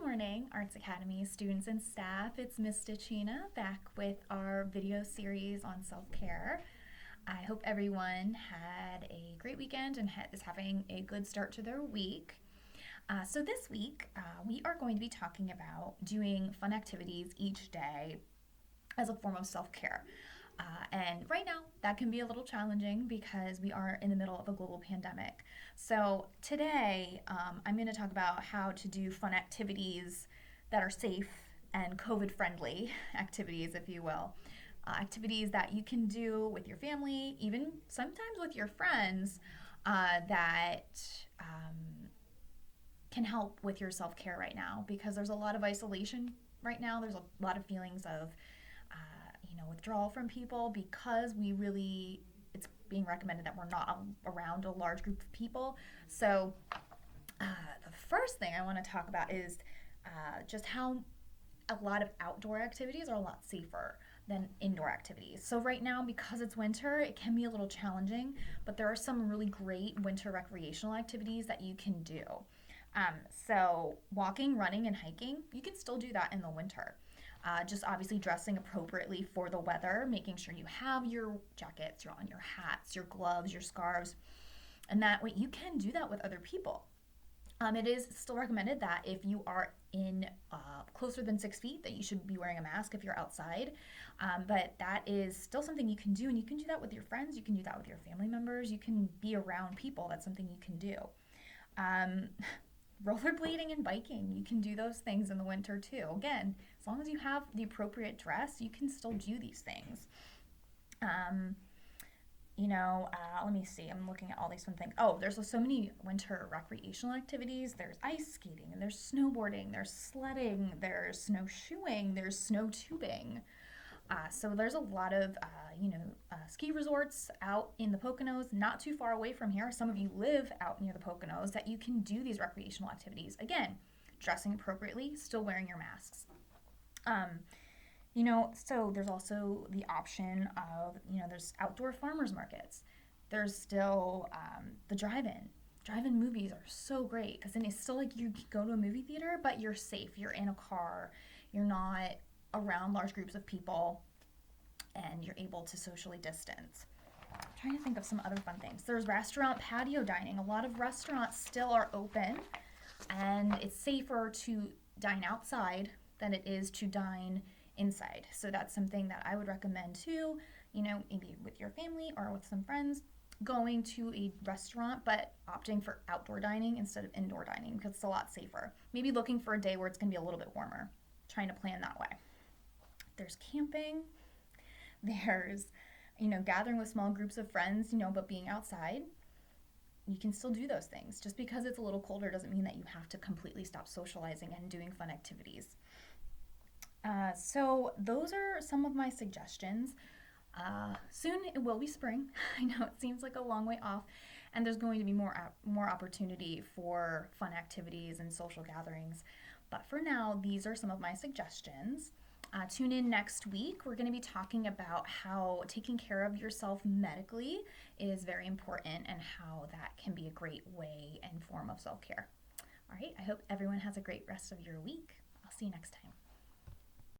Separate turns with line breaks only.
morning, Arts Academy students and staff. It's Miss Stachina back with our video series on self-care. I hope everyone had a great weekend and is having a good start to their week. So this week, we are going to be talking about doing fun activities each day as a form of self-care. And right now, that can be a little challenging because we are in the middle of a global pandemic. So today, I'm going to talk about how to do fun activities that are safe and COVID-friendly activities, if you will. Activities that you can do with your family, even sometimes with your friends, that can help with your self-care right now, because there's a lot of isolation right now. There's a lot of feelings of withdrawal from people, because it's being recommended that we're not around a large group of people. So the first thing I want to talk about is just how a lot of outdoor activities are a lot safer than indoor activities. So right now, because it's winter, it can be a little challenging, but there are some really great winter recreational activities that you can do. So walking, running, and hiking, you can still do that in the winter. Just obviously dressing appropriately for the weather, making sure you have your jackets, your hats, your gloves, your scarves, and that way you can do that with other people. It is still recommended that if you are in closer than 6 feet, that you should be wearing a mask if you're outside. But that is still something you can do, and you can do that with your friends. You can do that with your family members. You can be around people. That's something you can do. Rollerblading and biking, you can do those things in the winter too. Again, as long as you have the appropriate dress, you can still do these things. Let me see. I'm looking at all these fun things. Oh, there's so many winter recreational activities. There's ice skating, and there's snowboarding, there's sledding, there's snowshoeing, there's snow tubing. So there's a lot of, ski resorts out in the Poconos, not too far away from here. Some of you live out near the Poconos, that you can do these recreational activities. Again, dressing appropriately, still wearing your masks. So there's also the option of, there's outdoor farmers markets. There's still the drive-in. Drive-in movies are so great, because then it's still like you go to a movie theater, but you're safe. You're in a car. You're not around large groups of people, and you're able to socially distance. I'm trying to think of some other fun things. There's restaurant patio dining. A lot of restaurants still are open, and it's safer to dine outside than it is to dine inside. So that's something that I would recommend too, maybe with your family or with some friends, going to a restaurant, but opting for outdoor dining instead of indoor dining, because it's a lot safer. Maybe looking for a day where it's going to be a little bit warmer, trying to plan that way. There's camping. There's, gathering with small groups of friends, but being outside. You can still do those things. Just because it's a little colder doesn't mean that you have to completely stop socializing and doing fun activities. So those are some of my suggestions. Soon it will be spring. I know it seems like a long way off, and there's going to be more opportunity for fun activities and social gatherings. But for now, these are some of my suggestions. Tune in next week. We're going to be talking about how taking care of yourself medically is very important, and how that can be a great way and form of self-care. All right, I hope everyone has a great rest of your week. I'll see you next time.